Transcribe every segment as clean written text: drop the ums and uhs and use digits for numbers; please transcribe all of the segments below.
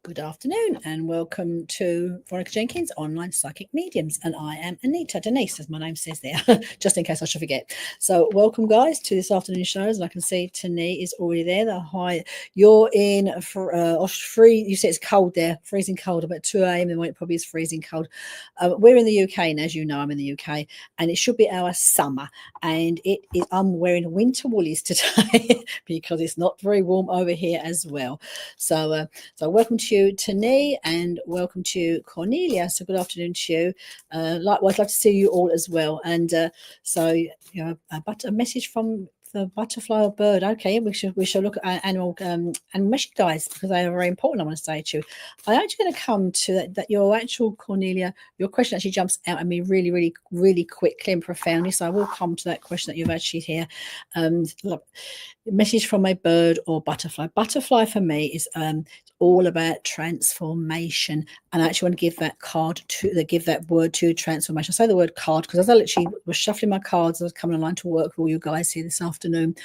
Good afternoon and welcome to Veronica Jenkins Online Psychic Mediums, and I am Anita Denise, as my name says there, just in case I should forget. So welcome guys to this afternoon shows, and I can see Tani is already there. Hi, you're in for you said it's cold there, freezing cold, about 2 a.m. and it probably is freezing cold. We're in the UK, and as you know, I'm in the UK, and it should be our summer, and it is. I'm wearing winter woolies today because it's not very warm over here as well. So welcome to you, Tani, and welcome to you, Cornelia. So good afternoon to you. Likewise, I'd like to see you all as well. And a message from the butterfly or bird. Okay, we shall look at animal and message guys, because they are very important. I want to say to you, I'm actually going to come to that your actual Cornelia. Your question actually jumps out at me really quickly and profoundly. So I will come to that question that you've actually here. Message from a bird or butterfly. Butterfly for me is all about transformation, and I actually want to give that word to transformation. I say the word card because as I literally was shuffling my cards, I was coming online to work for all you guys here this afternoon,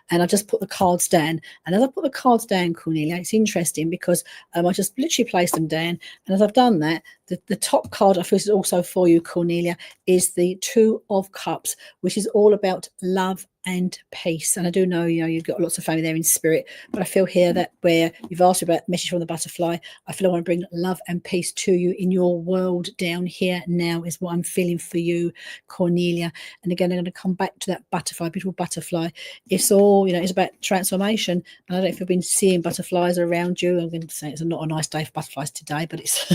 and I just put the cards down. And as I put the cards down, Cornelia, it's interesting because I just literally placed them down, and as I've done that, the top card I feel is also for you, Cornelia, is the Two of Cups, which is all about love and peace. And I do know, you've got lots of family there in spirit, but I feel here that where you've asked about message from the butterfly, I feel I want to bring love and peace to you in your world down here now is what I'm feeling for you, Cornelia. And again, I'm going to come back to that butterfly, beautiful butterfly. It's all, it's about transformation. And I don't know if you've been seeing butterflies around you. I'm going to say it's not a nice day for butterflies today, but it's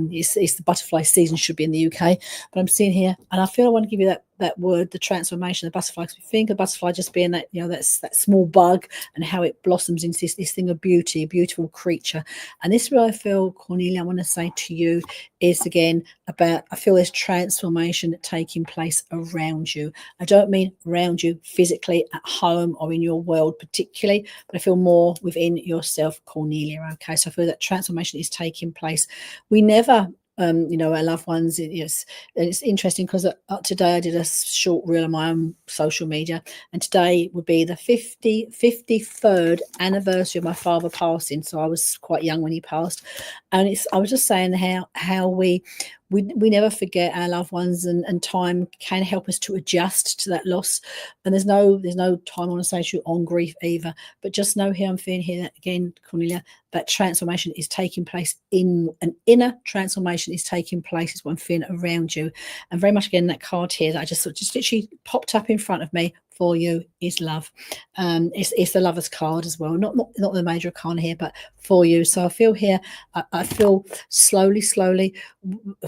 it's the butterfly season, should be in the UK. But I'm seeing here, and I feel I want to give you that word, the transformation of the butterfly, because we think of butterfly just being that, that's that small bug, and how it blossoms into this thing of beauty, a beautiful creature. And this is what I feel, Cornelia, I want to say to you is, again, about, I feel there's transformation taking place around you. I don't mean around you physically at home or in your world particularly, but I feel more within yourself, Cornelia. Okay, so I feel that transformation is taking place. We never our loved ones. Yes, and it's interesting because today I did a short reel on my own social media, and today would be the 53rd anniversary of my father passing. So I was quite young when he passed, and I was just saying how we never forget our loved ones, and time can help us to adjust to that loss. And there's no time, I want to say to you, on grief either, but just know here I'm feeling here that, again, Cornelia, that transformation is taking place, in an inner transformation is taking place, is what I'm feeling around you. And very much, again, that card here that I just literally popped up in front of me for you is love. It's the Lover's card as well, not the major arcana here, but for you. So I feel here, I feel slowly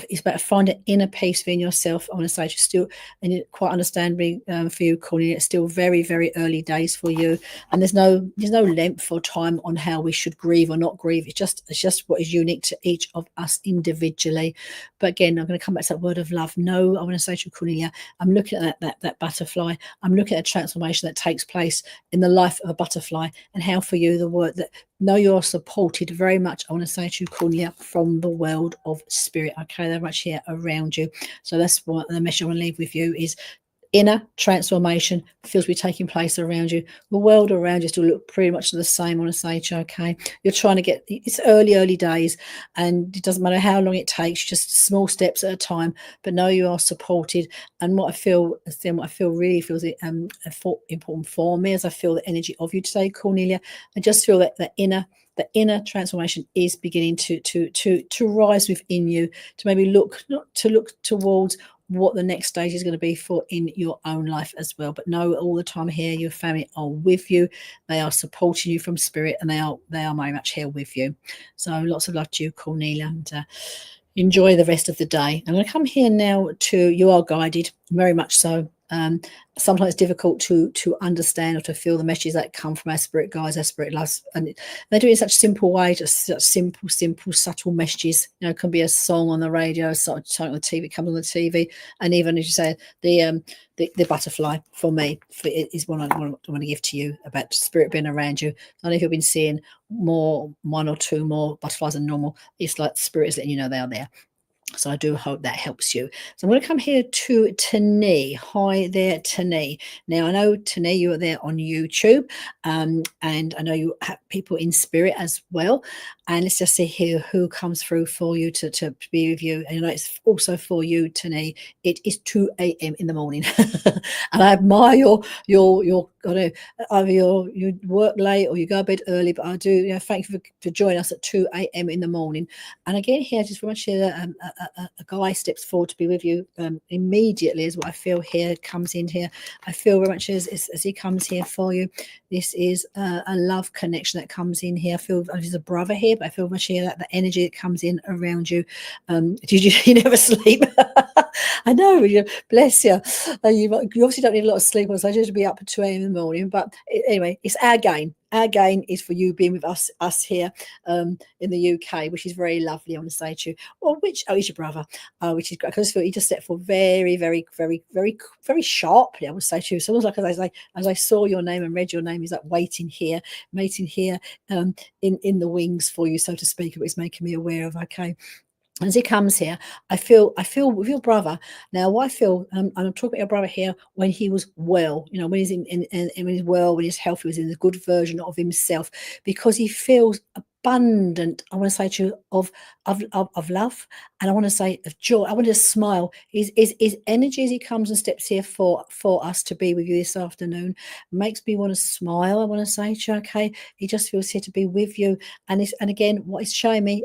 it's about finding inner peace within yourself. I want to say, just still, and quite understandably for you, Cornelia, it's still very early days for you, and there's no length or time on how we should grieve or not grieve. It's just what is unique to each of us individually. But again, I'm going to come back to that word of love. No, I want to say to you, Cornelia, I'm looking at that butterfly. I'm looking at a transformation that takes place in the life of a butterfly, and how for you the word that know you're supported very much, I want to say to you, Cornelia, from the world of spirit. Okay, they're much here around you. So that's what the message I want to leave with you is: inner transformation feels to be taking place around you. The world around you still look pretty much the same, I want to say to you. Okay, you're trying to get, it's early days, and it doesn't matter how long it takes, just small steps at a time, but know you are supported. And what I feel really feels important for me, as I feel the energy of you today, Cornelia, I just feel that the inner transformation is beginning to rise within you, to maybe look towards what the next stage is going to be for in your own life as well. But know all the time here, your family are with you, they are supporting you from spirit, and they are very much here with you. So lots of love to you, Cornelia, and enjoy the rest of the day. I'm going to come here now to, you are guided, very much so. Sometimes it's difficult to understand or to feel the messages that come from our spirit guides, our spirit loves, and they do it in such simple way, just such simple, subtle messages. It can be a song on the radio, something on the TV, comes on the TV, and even, as you say, the butterfly for me is one I want to give to you about spirit being around you. I don't know if you've been seeing one or two more butterflies than normal. It's like spirit is letting you know they are there. So I do hope that helps you. So I'm going to come here to Tani. Hi there, Tani. Now I know Tani, you are there on YouTube, and I know you have people in spirit as well. And let's just see here who comes through for you to be with you. And you know, it's also for you, Tani. It is 2 a.m. in the morning, and I admire your I know either you work late or you go to bed early, but I do, you know, thank you for joining us at 2 a.m. in the morning. And again, here, I just want to share that a guy steps forward to be with you immediately, is what I feel here comes in here. I feel very much as he comes here for you. This is a love connection that comes in here. I feel there's a brother here, but I feel much here that the energy that comes in around you. Did you never sleep? I know, bless you. You obviously don't need a lot of sleep, so I just be up at 2 a.m. in the morning. But anyway, it's our gain. Our gain is for you being with us here in the UK, which is very lovely. I want to say to you, he's your brother, which is great. Because I feel he just stepped for very, very, very, very, very sharply. I would say to you, so almost like as I saw your name and read your name, he's like waiting here, in the wings for you, so to speak. It was making me aware of. Okay. As he comes here, I feel with your brother. Now, what I feel, I'm talking about your brother here when he was well, you know, when he's when he's well, when he's healthy, was in the good version of himself, because he feels abundant. I want to say to you of love, and I want to say of joy. I want to smile. His energy as he comes and steps here for us to be with you this afternoon makes me want to smile. I want to say to you, okay, he just feels here to be with you, and again, what is showing me,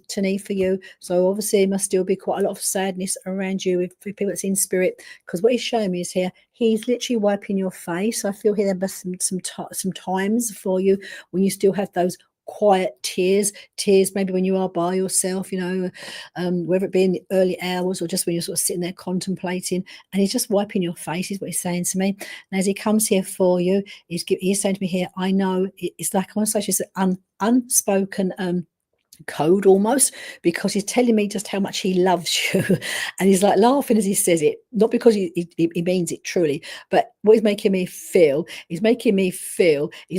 Tani, for you. So obviously, there must still be quite a lot of sadness around you with people that's in spirit, because what he's showing me is here, he's literally wiping your face. I feel here there must some times for you when you still have those quiet tears maybe when you are by yourself, you know, whether it be in the early hours or just when you're sort of sitting there contemplating, and he's just wiping your face, is what he's saying to me. And as he comes here for you, he's saying to me here, I know it's like, I want to say, it's an unspoken code almost, because he's telling me just how much he loves you. And he's like laughing as he says it, not because he means it truly, but what he's making me feel he's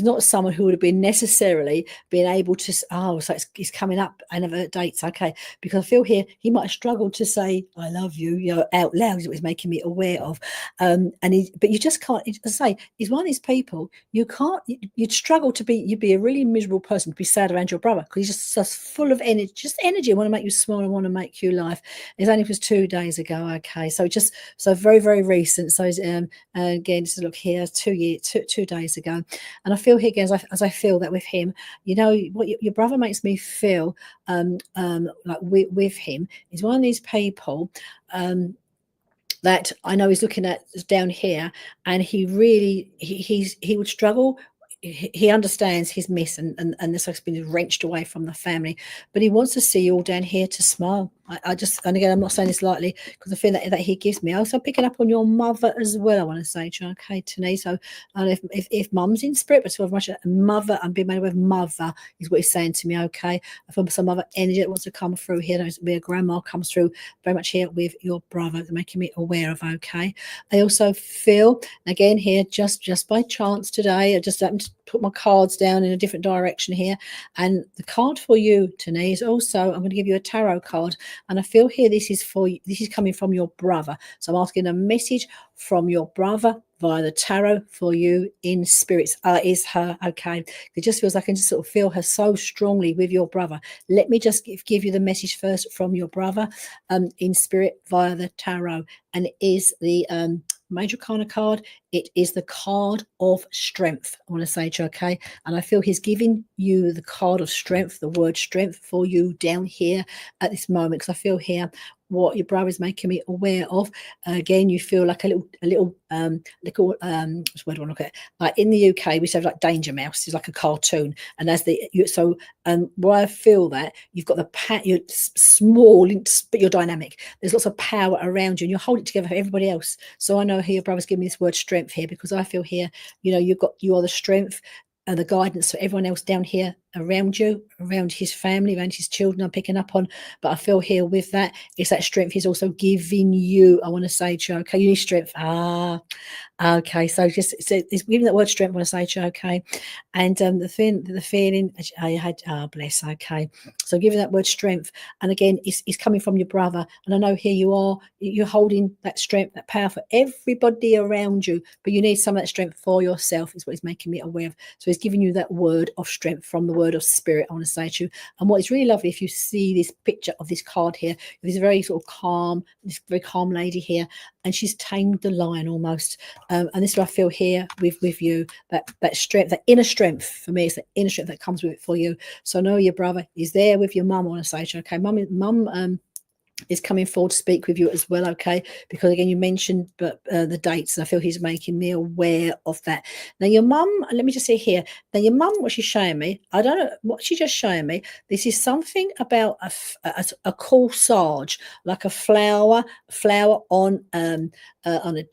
not someone who would have been necessarily been able to, so it's coming up, I never dates, okay, because I feel here he might have struggled to say I love you, you know, out loud, is what he's making me aware of. But you just can't, as I say, he's one of these people, you'd struggle to be, you'd be a really miserable person to be sad around your brother, because he's just full of energy, I want to make you smile, I want to make you laugh. It only was 2 days ago, okay, so very, very recent. So again, just look here, 2 days ago, and I feel here again, as I feel that with him, you know, what your brother makes me feel like with him is one of these people that I know he's looking at down here, and he really he would struggle. He understands his miss, and this has been wrenched away from the family, but he wants to see you all down here to smile. I just, and again, I'm not saying this lightly, because I feel that he gives me. Also picking up on your mother as well, I want to say, okay, Tani. So if mum's in spirit, but so much mother, I'm being made with mother, is what he's saying to me, okay. I feel some other energy that wants to come through here. There's be a grandma comes through very much here with your brother, making me aware of, okay. I also feel, again here, just by chance today, I just happened to put my cards down in a different direction here, and the card for you, Tani, is also, I'm going to give you a tarot card. And I feel here this is coming from your brother. So I'm asking a message from your brother via the tarot for you in spirits. Is her, okay? It just feels like I can just sort of feel her so strongly with your brother. Let me just give you the message first from your brother in spirit via the tarot. And it is the Major Arcana card. It is the card of strength, I want to say to you, okay? And I feel he's giving you the card of strength, the word strength for you down here at this moment, because I feel here what your brother is making me aware of. Again, you feel like a little what's the word I want to look at? Like in the UK, we used to have like Danger Mouse, is like a cartoon, and where I feel that you've got you're small, but you're dynamic. There's lots of power around you, and you're holding it together for everybody else. So I know here your brother's giving me this word strength here, because I feel here, you know, you are the strength and the guidance for everyone else down here around you, around his family, around his children I'm picking up on. But I feel here with that, it's that strength he's also giving you. I want to say to you, okay, you need strength. Okay, so it's giving that word strength. I want to say to you, okay, and the feeling I had, bless, okay, so giving that word strength, and again, it's coming from your brother, and I know here you are, you're holding that strength, that power for everybody around you, but you need some of that strength for yourself. Is what he's making me aware of. So he's giving you that word of strength from the word of spirit. I want to say to you, and what is really lovely, if you see this picture of this card here, this very sort of calm, this very calm lady here, and she's tamed the lion almost. And this is what I feel here with you, that strength, that inner strength for me. It's the inner strength that comes with it for you. So I know your brother is there with your mum. I want to say to you, okay, mum is coming forward to speak with you as well, okay? Because again, you mentioned the dates, and I feel he's making me aware of that. Now, your mum, let me just see here. Now, your mum, what she's showing me, I don't know what she's just showing me. This is something about a corsage, like a flower on a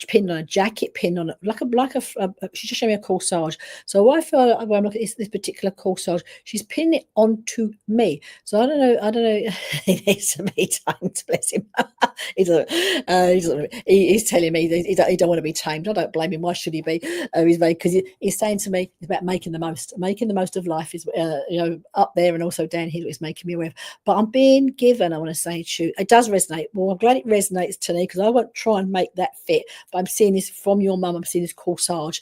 pin on a jacket, pin on she's just showing me a corsage. So what I feel when I'm looking at this particular corsage, she's pinning it onto me. So I don't know. It needs to be tamed. Bless him. He's telling me he don't want to be tamed. I don't blame him. Why should he be? Because he's saying to me, it's about making the most of life. Is up there and also down here. It's making me aware of. But I'm being given. I want to say to you, it does resonate. Well, I'm glad it resonates to me, because I won't try and make that fit. But I'm seeing this from your mum. I'm seeing this corsage,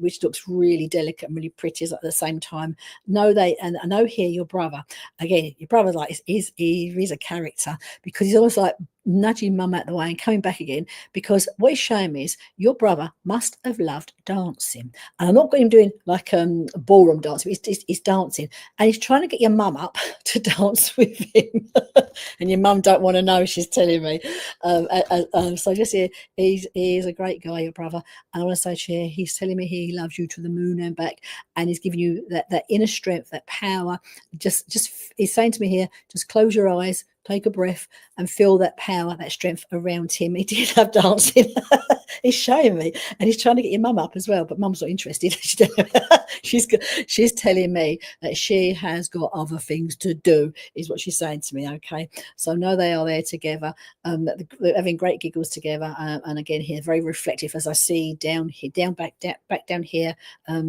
which looks really delicate and really pretty at the same time. And I know here your brother. Again, your brother's like he's a character, because he's almost like nudging mum out the way and coming back again, because what he's showing me is your brother must have loved dancing. And I'm not got him doing like ballroom dancing. He's dancing, and he's trying to get your mum up to dance with him. And your mum don't want to know, she's telling me. So just here, he's a great guy, your brother. And I want to say to you, he's telling me he loves you to the moon and back, and he's giving you that inner strength, that power. Just he's saying to me here, just close your eyes, take a breath, and feel that power, that strength around him. He did love dancing. He's showing me, and he's trying to get your mum up as well, but mum's not interested. She's telling me that she has got other things to do, is what she's saying to me. Okay, so I know they are there together. They're having great giggles together, and again here, very reflective, as I see down here, back down here,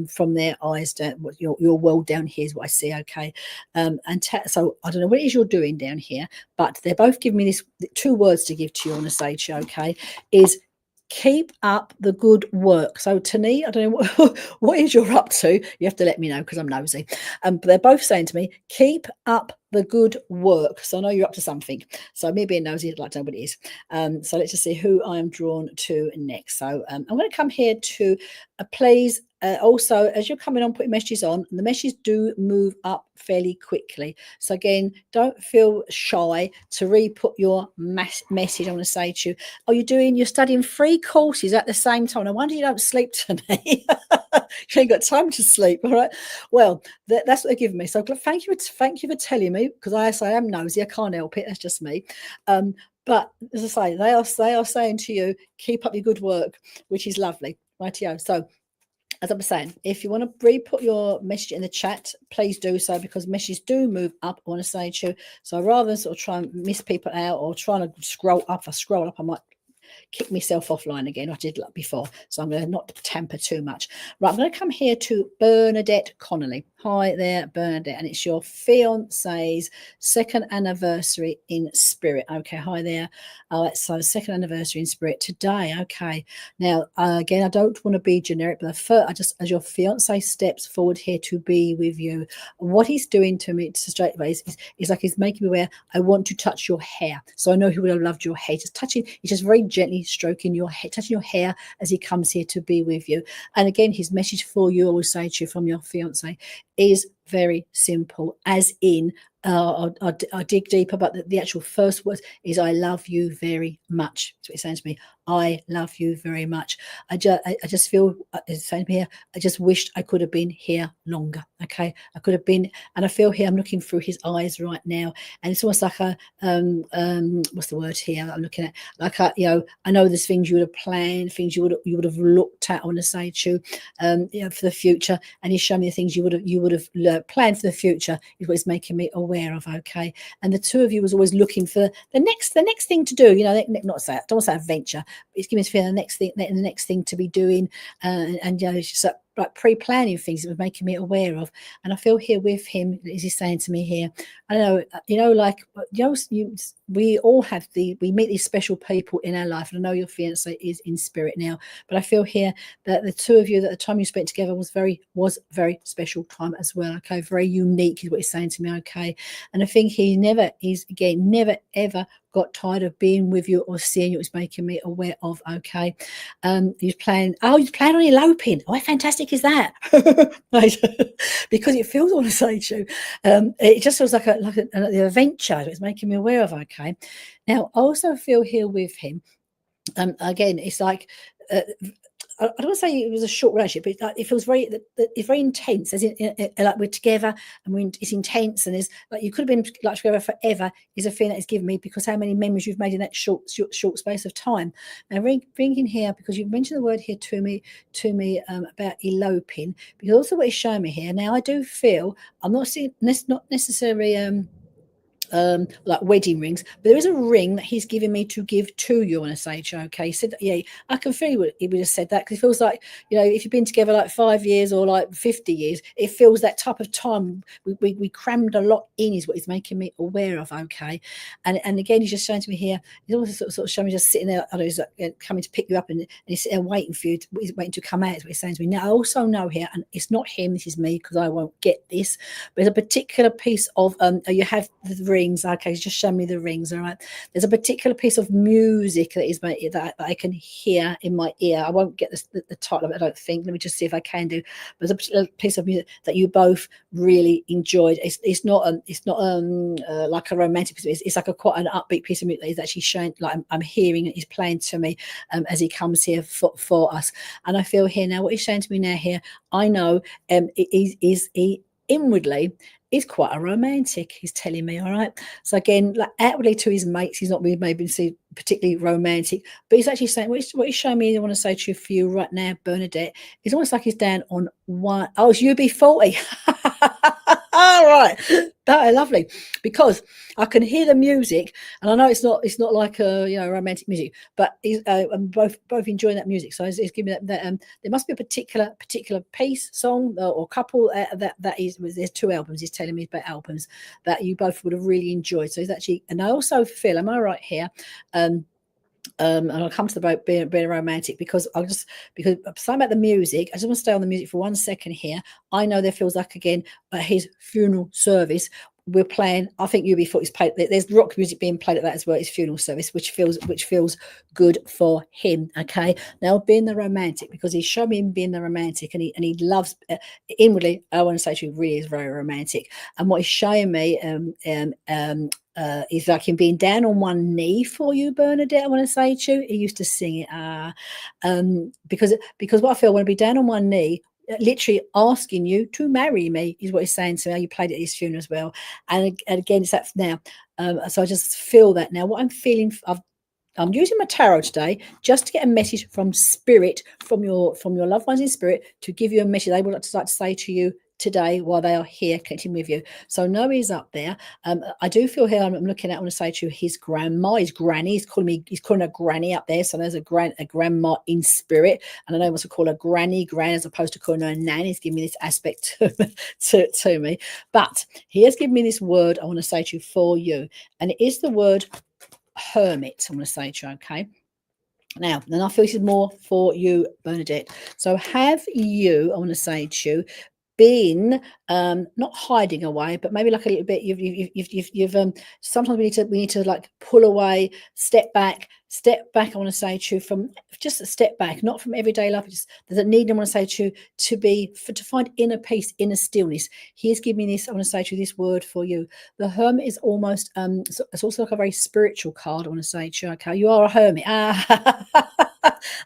from their eyes down. Your world down here is what I see. Okay, so I don't know what it is you're doing down here, but they're both giving me these two words to give to you on the stage. Okay, is keep up the good work. So to me, I don't know what is you're up to. You have to let me know, because I'm nosy. But they're both saying to me, keep up the good work. So I know you're up to something. So me being nosy, I'd like to know what it is. So let's just see who I am drawn to next. So I'm going to come here to please. Also, as you're coming on, putting messages on, the messages do move up fairly quickly. So again, don't feel shy to re-put your message. I want to say to you, you're studying 3 courses at the same time. I wonder you don't sleep tonight. You ain't got time to sleep. All right. Well, that's what they're giving me. So thank you for telling me, because I say I'm nosy. I can't help it. That's just me. But as I say, they are saying to you, keep up your good work, which is lovely. Rightio. So as I was saying, if you want to re-put your message in the chat, please do so, because messages do move up, I want to say to you. So rather than sort of try and miss people out or trying to scroll up, I might kick myself offline again. I did like before, so I'm going to not tamper too much. Right, I'm going to come here to Bernadette Connolly. Hi there, Bernadette, and it's your fiance's 2nd anniversary in spirit. Okay, hi there. So 2nd anniversary in spirit today. Okay, now again, I don't want to be generic, but as your fiance steps forward here to be with you, what he's doing to me straight away is like he's making me aware, I want to touch your hair. So I know he would have loved your hair. He's just very gently stroking your hair, touching your hair as he comes here to be with you. And again, his message for you, I will say to you, from your fiance, is very simple, as in I dig deeper, but the actual first words is I love you very much. That's what he's saying to me. I love you very much. I just feel, it's saying to me here, I just wished I could have been here longer. Okay, I could have been, and I feel here, I'm looking through his eyes right now, and it's almost like a what's the word here I'm looking at, like I know there's things you would have planned, things you would have looked at, I want to say to you, for the future, and he's showing me the things you would have plan for the future is what it's making me aware of. Okay, and the two of you was always looking for the next thing to do. Not say, don't want to say adventure, but it's giving us the next thing to be doing, and it's just like pre-planning things that was making me aware of. And I feel here with him, as he's saying to me here, I know, like, we all have we meet these special people in our life. And I know your fiance is in spirit now, but I feel here that the two of you, that the time you spent together was very special time as well. Okay, very unique is what he's saying to me. Okay, and I think never ever got tired of being with you or seeing you. It's making me aware of. Okay, he's planning on eloping. Oh, how fantastic is that? Because it feels, I want to say to you, it just feels like the adventure. It's making me aware of. Okay, now I also feel here with him. Again, it's like, I don't want to say it was a short relationship, but it feels it's very intense. As like we're together and it's intense, and it's like you could have been like together forever. Is a feeling that it's given me, because how many memories you've made in that short space of time. Now, bringing here, because you've mentioned the word here to me about eloping, because also what is showing me here. Now, I do feel I'm not seeing not necessarily like wedding rings, but there is a ring that he's giving me to give to you on a sage. Okay, he said that, yeah, I can feel he would have said that, because it feels like, if you've been together like 5 years or like 50 years, it feels that type of time. We crammed a lot in, is what he's making me aware of. Okay, and again, he's just showing to me here. He's also sort of showing me just sitting there. I know he's coming to pick you up, and he's sitting there waiting for you. He's waiting to come out. Is what he's saying to me. Now, I also know here, and it's not him. This is me, because I won't get this. But there's a particular piece of you have the rings. Okay, he's just showing me the rings. All right, there's a particular piece of music that I can hear in my ear. I won't get the title of it, I don't think. Let me just see if I can do. But there's a piece of music that you both really enjoyed. It's not like a romantic piece. It's like quite an upbeat piece of music that he's actually showing. Like I'm hearing it. He's playing to me as he comes here for us. And I feel here now what he's showing to me now here. I know he inwardly is quite a romantic, he's telling me. All right, so again, like outwardly to his mates, he's not really maybe particularly romantic, but he's actually saying what he's showing me. I want to say to you, for you right now, Bernadette, it's almost like he's down on one. Oh, it's UB40. All right, that is lovely, because I can hear the music, and I know it's not like a romantic music, but I'm both enjoying that music. So it's giving me that there must be a particular piece, song, or couple that is. There's two albums. He's telling me about albums that you both would have really enjoyed. So he's actually, and I also feel, am I right here? And I'll come to the being romantic, because I'm saying about the music. I just want to stay on the music for 1 second here. I know there feels like, again, his funeral service. We're playing, I think UB40 is played. There's rock music being played at that as well. His funeral service, which feels good for him. Okay, now being the romantic, because he's showing me him being the romantic, and he loves inwardly. I want to say he really is very romantic. And what he's showing me is like him being down on one knee for you, Bernadette. I want to say to you, he used to sing it because what I feel, when I be down on one knee, literally asking you to marry me, is what he's saying to me. You played at his funeral as well, and again, it's that now. So I just feel that now. What I'm feeling, I'm using my tarot today just to get a message from spirit, from your loved ones in spirit, to give you a message they would like to say to you today while they are here connecting with you. So Noah's up there. I do feel here, I'm looking at, I want to say to you, his grandma, his granny, he's calling a granny up there. So there's a grandma in spirit, and I know he wants to call her granny as opposed to calling her a nan. He's giving me this aspect to me, but he has given me this word I want to say to you for you, and it is the word hermit. I want to say to you. Okay, now then I feel this is more for you, Bernadette. So have you, I want to say to you, been not hiding away, but maybe like a little bit, you've sometimes we need to like pull away, step back. I want to say to you, from just a step back, not from everyday life. Just there's a need, I want to say to you, to find inner peace, inner stillness. He's giving me this, I want to say to you, this word for you. The hermit is almost it's also like a very spiritual card. I want to say to you, okay, you are a hermit.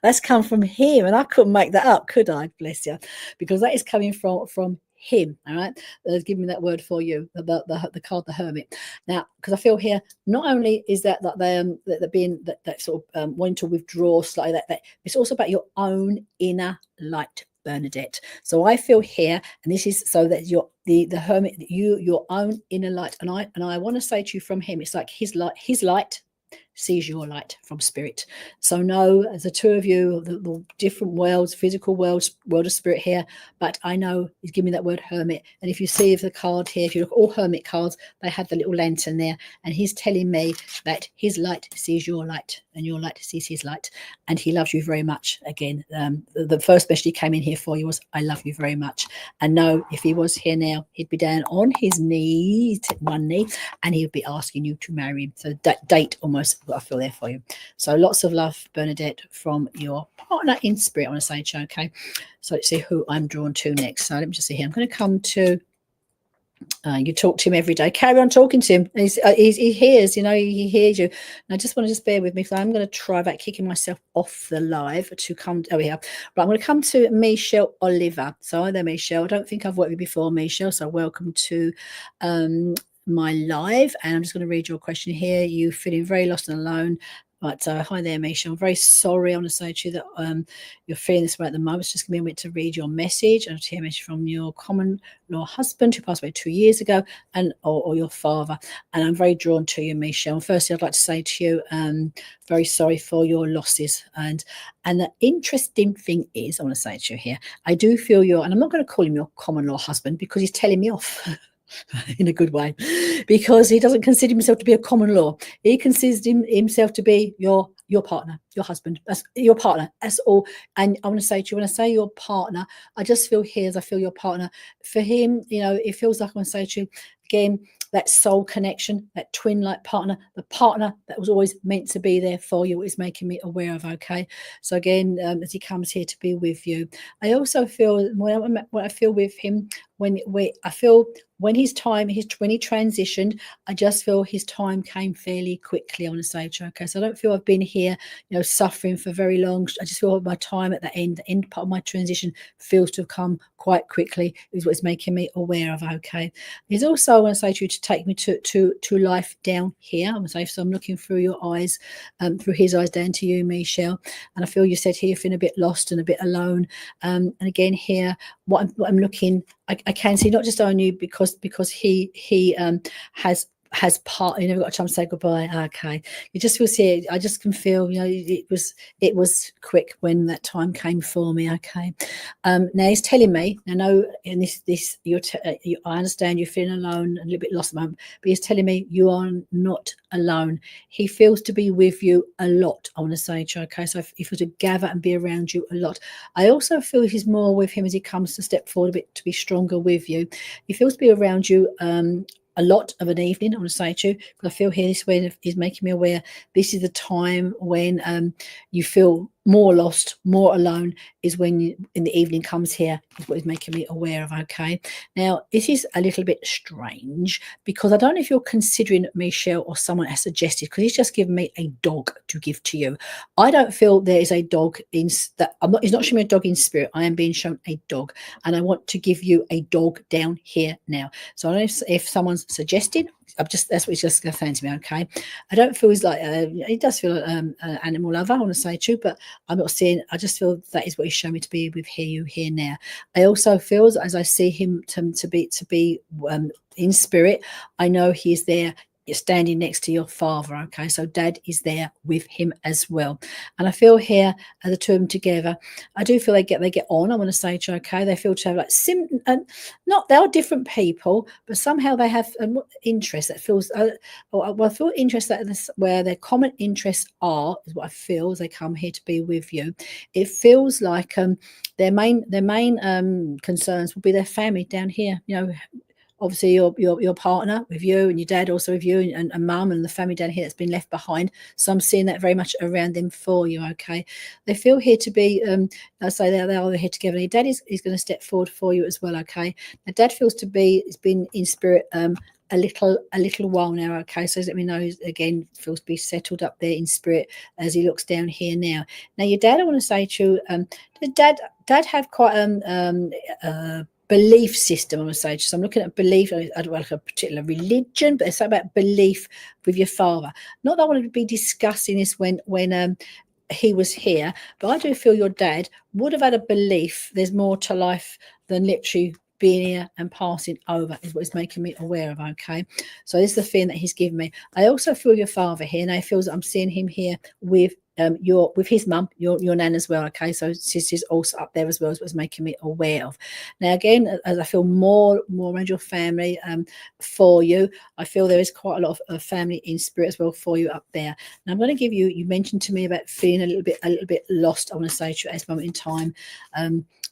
That's come from him, and I couldn't make that up, could I? Bless you, because that is coming from him. All right, give me that word for you, the card, the hermit. Now, because I feel here, not only is that they're being that sort of wanting to withdraw slightly, that it's also about your own inner light, Bernadette. So I feel here, and this is so that you're the hermit, your own inner light. And I want to say to you from him, it's like his light sees your light from spirit. So know, as the two of you, the different worlds, physical worlds, world of spirit here, but I know he's giving me that word hermit. And if you see the card here, if you look all hermit cards, they have the little lantern there, and he's telling me that his light sees your light and your light sees his light, and he loves you very much. Again, the first message he came in here for you was, I love you very much. And no, if he was here now, he'd be down on his knees, one knee, and he would be asking you to marry him. So that date almost, I feel there for you. So lots of love, Bernadette, from your partner in spirit, I want to say to you, okay? So let's see who I'm drawn to next. So let me just see here. I'm going to come to, you talk to him every day. Carry on talking to him. He hears, he hears you. And I just want to just bear with me, because I'm going to try about kicking myself off the live to come. Oh, yeah. But I'm going to come to Michelle Oliver. So hi there, Michelle. I don't think I've worked with you before, Michelle. So welcome to my live, and I'm just going to read your question here. You feeling very lost and alone, but hi there, Misha. I'm very sorry. I want to say to you that you're feeling this way at the moment. It's just going to be a minute to read your message. I hear a message from your common law husband who passed away 2 years ago, and or your father. And I'm very drawn to you, Michelle. And firstly, I'd like to say to you, very sorry for your losses. And the interesting thing is, I want to say to you here, I do feel and I'm not going to call him your common law husband, because he's telling me off. In a good way, because he doesn't consider himself to be a common law. He considers himself to be your partner, your husband. That's your partner. That's all. And I want to say to you, when I say your partner, I just feel here as I feel your partner. For him, it feels like I want to say to you again, that soul connection, that twin-like partner, the partner that was always meant to be there for you, is making me aware of. Okay, so again, as he comes here to be with you, I also feel when I feel with him, when he transitioned, I just feel his time came fairly quickly. I want to say to you, okay, so I don't feel I've been here, suffering for very long. I just feel my time at the end part of my transition feels to have come quite quickly, is what's making me aware of. Okay, he's also, I want to say to you, to take me to life down here. I want to say, so I'm looking through your eyes, through his eyes down to you, Michelle, and I feel you said here you're feeling a bit lost and a bit alone. And again here, what I'm looking, I can see not just only because he has part, never got a chance to say goodbye. Okay, you just feel here. I just can feel, it was quick when that time came for me. Okay, now he's telling me. I know in this I understand you're feeling alone and a little bit lost at the moment, but he's telling me you are not alone. He feels to be with you a lot. I want to say to you, okay, so if he feels to gather and be around you a lot. I also feel he's more with him as he comes to step forward a bit to be stronger with you. He feels to be around you a lot of an evening. I want to say to you, because I feel here this way is making me aware this is the time when you feel more lost, more alone, is when in the evening comes here, is what is making me aware of. Okay, now this is a little bit strange, because I don't know if you're considering Michelle or someone has suggested, because he's just given me a dog to give to you. I don't feel there is a dog in that. He's not showing me a dog in spirit. I am being shown a dog, and I want to give you a dog down here now. So I don't know if someone's suggested. That's what he's just going to say to me. Okay, I don't feel he's like he does feel an animal lover, I want to say to you, but I'm not seeing. I just feel that is what he's shown me to be with here now. I also feel, as I see him to be in spirit, I know he is there. You're standing next to your father. Okay, so dad is there with him as well, and I feel here the two of them together, I do feel they get on. I want to say to you, okay, they feel to have like not, they are different people, but somehow they have an interest that feels I feel interest that where their common interests are, is what I feel as they come here to be with you. It feels like their main concerns will be their family down here, obviously your partner with you, and your dad also with you, and mum, and the family down here that's been left behind. So I'm seeing that very much around them for you. Okay, they feel here to be I say they are here together. And your dad is going to step forward for you as well. Okay, now dad feels to be, it's been in spirit a little while now. Okay, so let me know again, feels to be settled up there in spirit as he looks down here now. Now your dad, I want to say to you, dad have quite belief system, I would say. So I'm looking at belief, I don't like a particular religion, but it's about belief with your father. Not that I want to be discussing this when he was here, but I do feel your dad would have had a belief there's more to life than literally being here and passing over, is what he's making me aware of. Okay, so this is the feeling that he's given me. I also feel your father here, and I feel that I'm seeing him here with with his mum, your nan as well. Okay, so she's also up there as well, as was making me aware of. Now again, as I feel more around your family for you, I feel there is quite a lot of family in spirit as well for you up there. Now I'm going to give you. You mentioned to me about feeling a little bit lost. I want to say to you at this moment in time,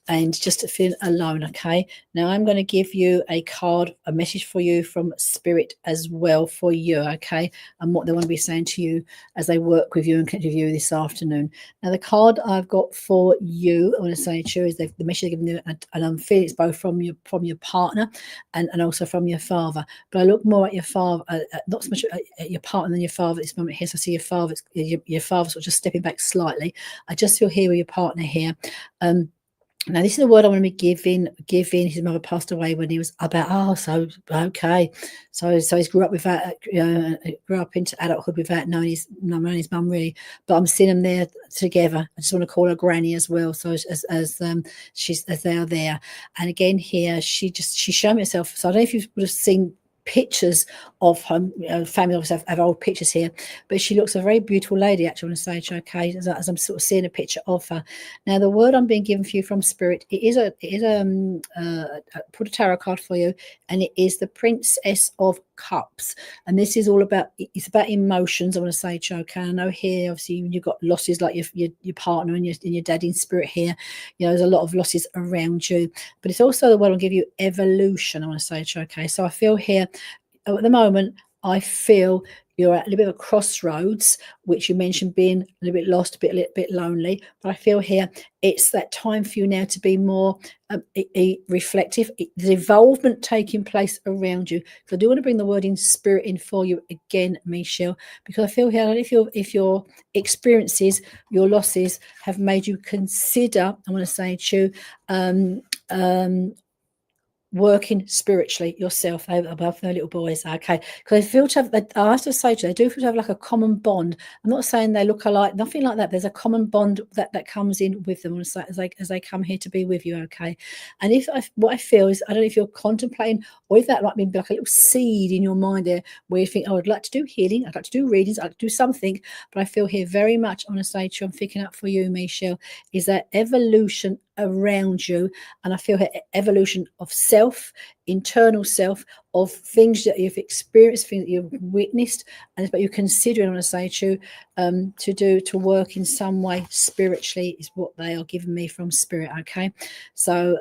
and just to feel alone. Okay. Now I'm going to give you a card, a message for you from spirit as well for you. Okay, and what they want to be saying to you as they work with you and connect with you this afternoon. Now the card I've got for you, I want to say to you, is the message they've given you, and I'm feeling it's both from your partner and also from your father. But I look more at your father, not so much at your partner than your father at this moment here. So I see your father sort of just stepping back slightly. I just feel here with your partner here. Now, this is the word I want to be giving. His mother passed away when he was about, so he grew up without, grew up into adulthood without knowing his mum really. But I'm seeing them there together. I just want to call her Granny as well. So as they are there, and again here, she's shown me herself. So I don't know if you would have seen pictures of her family. Obviously have old pictures here, but she looks a very beautiful lady, actually. I want to say, okay, as I'm sort of seeing a picture of her. Now the word I'm being given for you from spirit, it is put a tarot card for you, and it is the Princess of Cups, and this is all about, it's about emotions. I want to say, okay, I know here obviously you've got losses like your partner and your dad in spirit here. There's a lot of losses around you, but it's also the word I'll give you, evolution. I want to say, okay, so I feel here at the moment, I feel you're at a little bit of a crossroads, which you mentioned being a little bit lost, a little bit lonely. But I feel here it's that time for you now to be more reflective. There's involvement taking place around you. So I do want to bring the word in spirit in for you again, Michelle, because I feel here, I don't know if your experiences, your losses have made you consider, I want to say to you, working spiritually yourself above the little boys. Okay, because they feel to have, I have to say to you, they do feel to have like a common bond. I'm not saying they look alike, nothing like that. There's a common bond that comes in with them as they come here to be with you. Okay, and what I feel is, I don't know if you're contemplating, or if that might be like a little seed in your mind there where you think, oh, I'd like to do healing, I'd like to do readings, I'd like to do something. But I feel here very much, I want to say to you, I'm picking up for you, Michelle, is that evolution around you. And I feel evolution of self, internal self, of things that you've experienced, things that you've witnessed, and it's about you considering, I want to say to you, to work in some way spiritually, is what they are giving me from spirit. Okay, so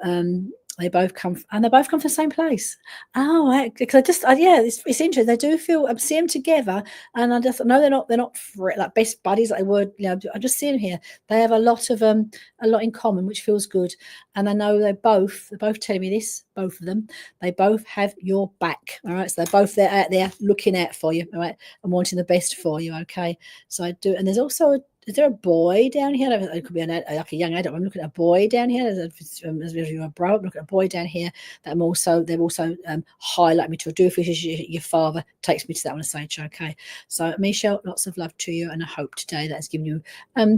they both come from the same place. Oh, because it's interesting. They do feel, I'm seeing them together, and I just know they're not like best buddies like they were. I just see them here. They have a lot in common, which feels good. And I know they're both telling me this. Both of them, they both have your back. All right, so they're both out there looking out for you. All right, and wanting the best for you. Okay, so I do. And there's also is there a boy down here? It could be like a young adult. I'm looking at a boy down here. As you're a bro, I'm looking at a boy down here. That they've also highlight me to do if your father takes me to that one stage. Okay, so Michelle, lots of love to you, and I hope today that's given you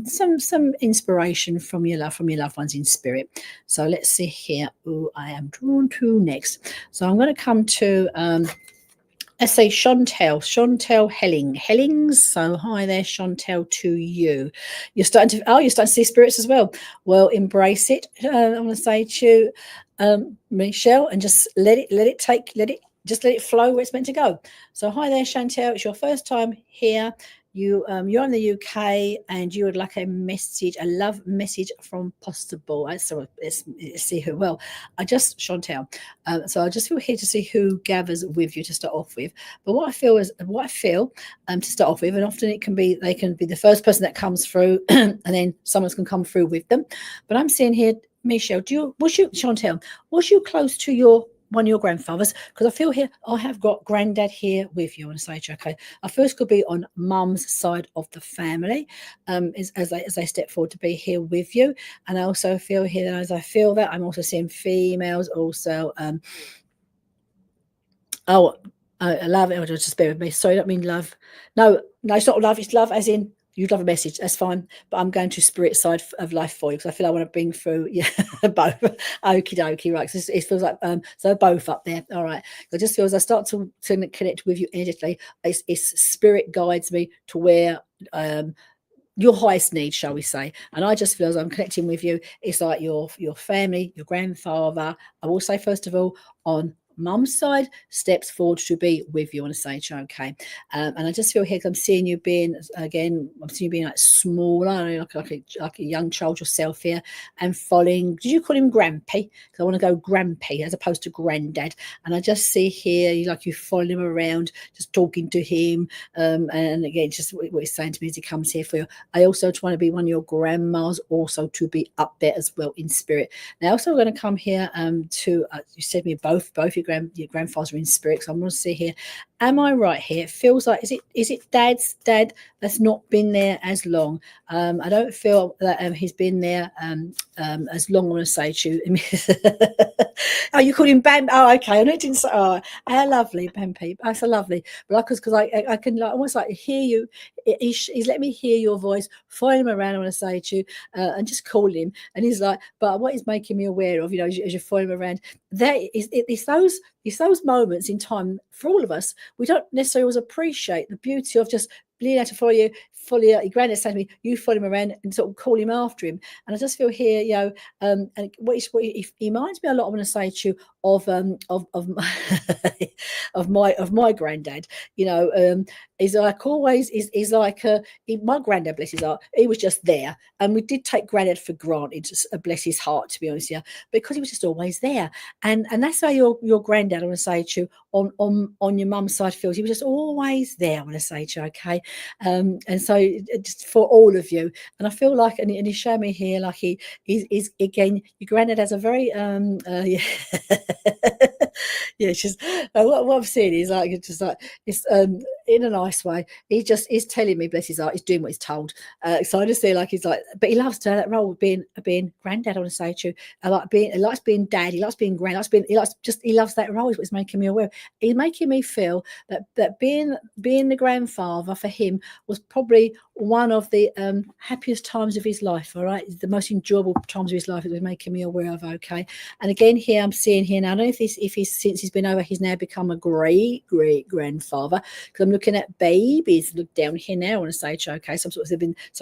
some inspiration from your loved ones in spirit. So let's see here who I am drawn to next. So I'm going to come to let's say Chantel Hellings. So hi there, Chantel, to you. You're starting to see spirits as well. Well, embrace it. I want to say to you, Michelle, and just let it flow where it's meant to go. So hi there, Chantel. It's your first time here. You're in the UK, and you would like a love message from Possible. So let's see who. Well, Chantel. So I just feel here to see who gathers with you to start off with. But what I feel to start off with, and often they can be the first person that comes through, and then someone can come through with them. But I'm seeing here, Michelle, Chantel, was you close to one of your grandfathers? Because I feel here I have got granddad here with you. I want to say, okay, I first could be on mum's side of the family, as they step forward to be here with you. And I also feel here that as I feel that, I'm also seeing females also. I love it. Just bear with me. Sorry, I don't mean love. No, it's not love. It's love as in you'd love a message, that's fine, but I'm going to spirit side of life for you because I feel I want to bring through both. Okie dokie, right? So it feels like so both up there. All right. I just feel as I start to connect with you energetically, it's spirit guides me to where your highest need, shall we say. And I just feel as I'm connecting with you, it's like your family, your grandfather. I will say, first of all, on mum's side, steps forward to be with you on a stage, okay. And I just feel here, I'm seeing you being, again, I'm seeing you being like smaller, like a young child yourself here, and following, did you call him Grampy? Because I want to go Grampy as opposed to Granddad. And I just see here, like you following him around, just talking to him, and again, just what he's saying to me as he comes here for you. I also want to be one of your grandmas, also to be up there as well in spirit. Now, also we're going to come here to, you said me both your grandfathers are in spirit, so I'm going to see here. Am I right here? It feels like, is it Dad's dad that's not been there as long? I don't feel that he's been there as long. I want to say to you. Oh, you called him Bam? Oh, okay. I know it didn't say. Oh, how lovely, Bampy. That's so lovely. But because I can like almost like hear you. He's let me hear your voice. Follow him around. I want to say to you, and just call him. And he's like, but what he's making me aware of, as you follow him around, that it's those moments in time for all of us. We don't necessarily always appreciate the beauty of just being able to follow your granddad saying to me, you follow him around and sort of call him after him. And I just feel here, and he reminds me a lot. I want to say to you of of my granddad. Is like always is like my granddad, bless his heart, he was just there, and we did take granddad for granted, bless his heart, to be honest, because he was just always there, and that's how your granddad, I want to say to you, on your mum's side feels. He was just always there, I want to say to you, okay. And so just for all of you, and I feel like, and he showed me here, like he's again, your granddad has a very yeah. Yeah, it's just what I'm seeing is like it's just like it's in a nice way. He's telling me, bless his heart, he's doing what he's told. So I just feel like he's like, but he loves to have that role of being granddad. I want to say to you, he likes being dad, he likes being grand, he loves that role. Is what's making me aware. He's making me feel that being the grandfather for him was probably one of the happiest times of his life. All right, the most enjoyable times of his life. It was making me aware of. Okay, and again here I'm seeing here now. I don't know if he's since he's been over, he's now become a great grandfather, because I'm looking at babies. Look down here now. I want to say, okay, so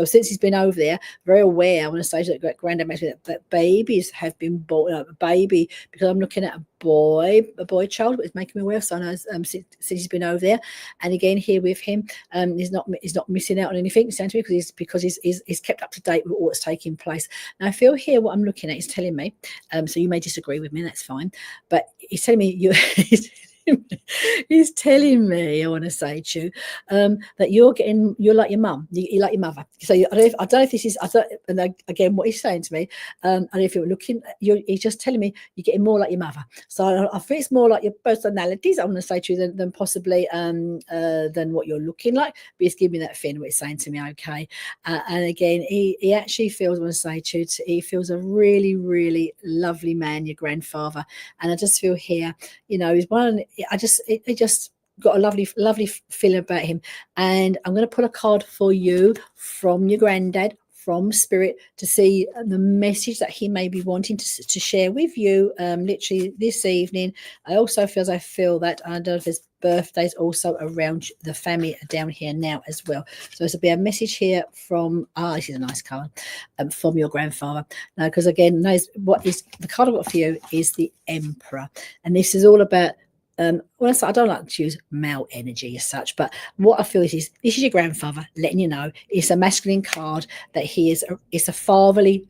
since he's been over there, very aware. I want to say that granddad makes me that babies have been born. A baby, because I'm looking at a boy child, but it's making me aware. So I know since he's been over there, and again here with him, he's not missing out on anything. Because he's kept up to date with what's taking place. Now I feel here what I'm looking at is telling me, so you may disagree with me, that's fine, but he's telling me he's telling me, I want to say to you, that you're like your mum, you're like your mother. So I don't know if this is, and again, what he's saying to me, I don't know if you're looking, he's just telling me you're getting more like your mother. So I think it's more like your personalities, I want to say to you, than possibly than what you're looking like. But he's giving me that feeling, what he's saying to me, okay. And again, he actually feels, I want to say to you, he feels a really, really lovely man, your grandfather. And I just feel here, he's one. It just got a lovely feeling about him. And I'm going to pull a card for you from your granddad, from spirit, to see the message that he may be wanting to share with you literally this evening. I also feel that I don't know if there's birthdays also around the family down here now as well. So this will be a message here from this is a nice card, from your grandfather. Now, because again, what is the card I've got for you is the Emperor, and this is all about I don't like to use male energy as such, but what I feel is this is your grandfather letting you know it's a masculine card, that it's a fatherly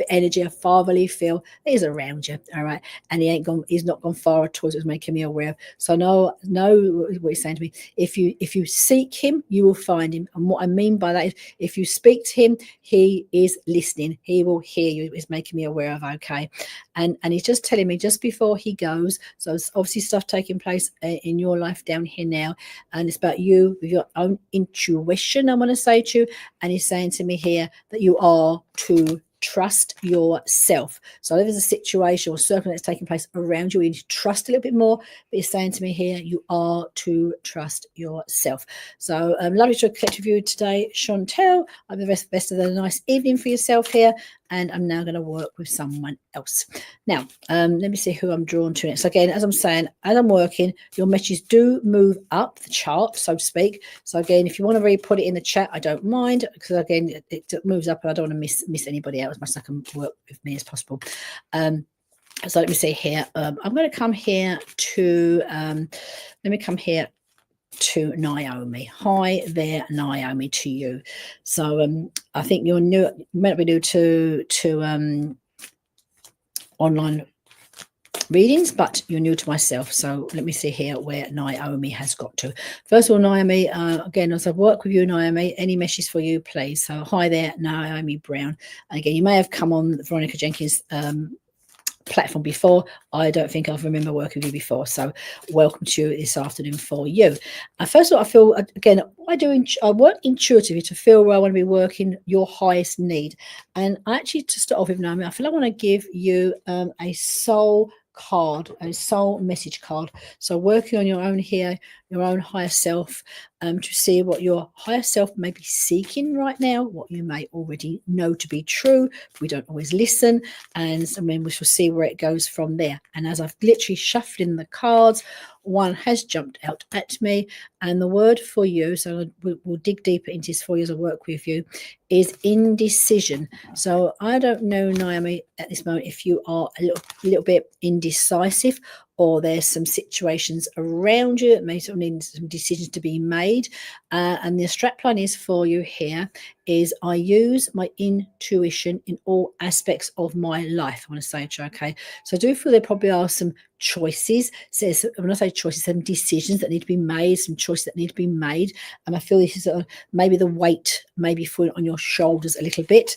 energy, a fatherly feel that is around you, all right, and he's not gone far at all. It was making me aware of. So know what he's saying to me. If you seek him, you will find him, and what I mean by that is if you speak to him, he is listening, he will hear you. It's making me aware of, okay. And he's just telling me just before he goes, so it's obviously stuff taking place in your life down here now, and it's about you with your own intuition, I want to say to you. And he's saying to me here that you are to trust yourself. So if there's a situation or circumstance that's taking place around you, you need to trust a little bit more. But you're saying to me here, you are to trust yourself. So lovely to connect with you today, Chantel. I have the best of the nice evening for yourself here. And I'm now going to work with someone else. Now, let me see who I'm drawn to next. So again, as I'm saying, as I'm working, your messages do move up the chart, so to speak. So again, if you want to really put it in the chat, I don't mind, because again, it moves up and I don't want to miss anybody out as much as I can work with me as possible. So let me see here. I'm going to come here to, let me come here to Naomi. Hi there, Naomi, to you. So I think you're new, you might be new to online readings, but you're new to myself. So let me see here where Naomi has got to. First of all, Naomi, again, as I work with you, Naomi, any messages for you, please? So hi there, Naomi Brown. And again, you may have come on Veronica Jenkins' platform before. I don't think I remember working with you before, so welcome to you this afternoon for you. First of all, I feel, again, I work intuitively to feel where I want to be working your highest need. And actually, to start off with, Naomi, I feel I want to give you a soul card, a soul message card. So working on your own here, your own higher self, to see what your higher self may be seeking right now, what you may already know to be true. We don't always listen, and I mean, we shall see where it goes from there. And as I've literally shuffled in the cards, one has jumped out at me, and the word for you, so we'll dig deeper into this for you as I work with you, is indecision. So I don't know, Naomi, at this moment, if you are a little bit indecisive, or there's some situations around you that may sort of need some decisions to be made. And the strapline is for you here is I use my intuition in all aspects of my life. I want to say, okay. So I do feel there probably are some choices. So when I say choices, some decisions that need to be made, some choices that need to be made. And I feel this is maybe the weight maybe on your shoulders a little bit.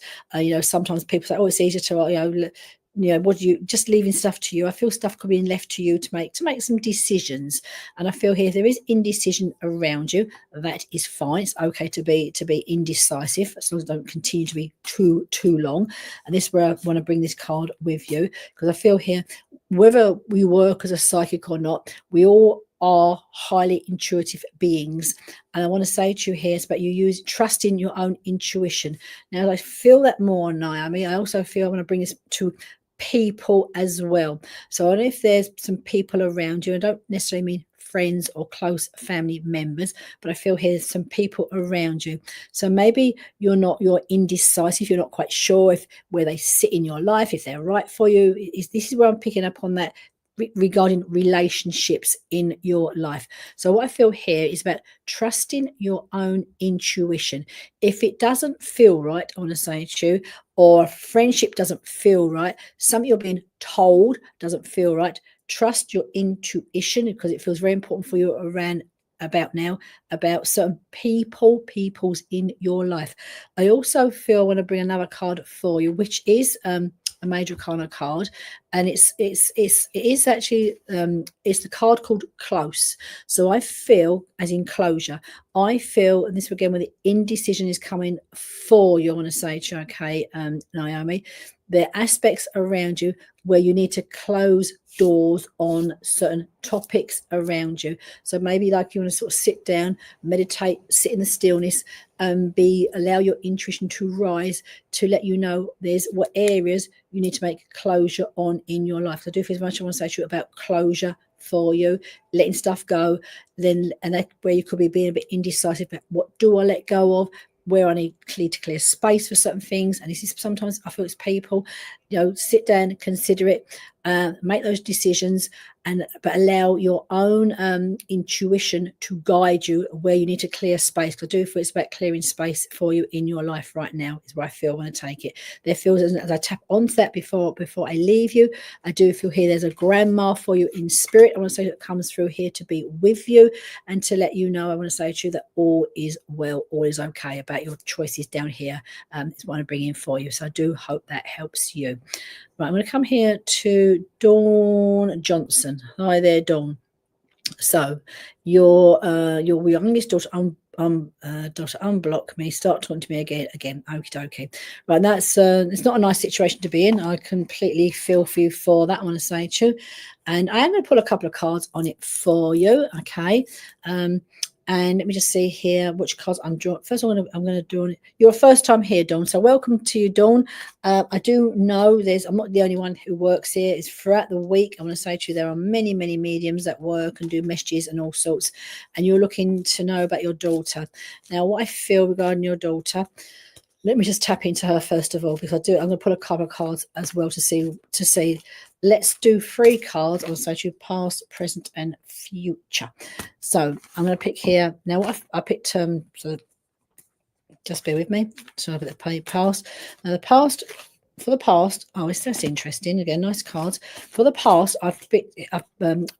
Sometimes people say, oh, it's easier to, what do you just leaving stuff to you? I feel stuff could be left to you to make some decisions. And I feel here there is indecision around you. That is fine. It's okay to be indecisive, as long as it don't continue to be too long. And this is where I want to bring this card with you, because I feel here, whether we work as a psychic or not, we all are highly intuitive beings. And I want to say to you here, it's about you trust in your own intuition. Now, I feel that more, Naomi. I also feel I want to bring this to people as well. So I don't know if there's some people around you. I don't necessarily mean friends or close family members, but I feel here's some people around you. So maybe you're indecisive, you're not quite sure where they sit in your life, if they're right for you. This is where I'm picking up on that regarding relationships in your life. So what I feel here is about trusting your own intuition. If it doesn't feel right, I want to say to you, or a friendship doesn't feel right, something you're being told doesn't feel right, trust your intuition, because it feels very important for you about certain peoples in your life. I also feel I want to bring another card for you, which is a major arcana card, and it is actually it's the card called Close. So I feel, as in closure, I feel, and this again where the indecision is coming for you, I want to say to you, okay, Naomi, there are aspects around you where you need to close doors on certain topics around you. So maybe like you want to sort of sit down, meditate, sit in the stillness, and allow your intuition to rise to let you know there's what areas you need to make closure on in your life. So I do feel as much I want to say to you about closure for you, letting stuff go, and that where you could be being a bit indecisive about what do I let go of, where I need to clear space for certain things. And this is sometimes I feel it's people, sit down, consider it, make those decisions, but allow your own intuition to guide you where you need to clear space. Because I do feel it's about clearing space for you in your life right now, is where I feel I want to take it. There feels, as I tap onto that before I leave you, I do feel here there's a grandma for you in spirit. I want to say that comes through here to be with you and to let you know, I want to say to you that all is well, all is okay about your choices down here. Is what I bring in for you. So I do hope that helps you. Right, I'm going to come here to Dawn Johnson. Hi there, Dawn. So your youngest daughter daughter unblock me, start talking to me again. Okie dokie. Right, that's it's not a nice situation to be in. I completely feel for you for that, I want to say to you. And I am going to pull a couple of cards on it for you. Okay. And let me just see here which cards I'm drawing. First, I'm going to do it. You're a first time here, Dawn. So welcome to you, Dawn. I do know I'm not the only one who works here. It's throughout the week. I want to say to you, there are many, many mediums that work and do messages and all sorts. And you're looking to know about your daughter. Now, what I feel regarding your daughter, let me just tap into her first of all, because I'm going to pull a couple of cards as well to see. Let's do 3 cards. I will say to you, past, present, and future. So I'm going to pick here now. What I picked. So just bear with me. So I've got the past. Now the past. For the past, that's interesting. Again, nice cards. For the past, I've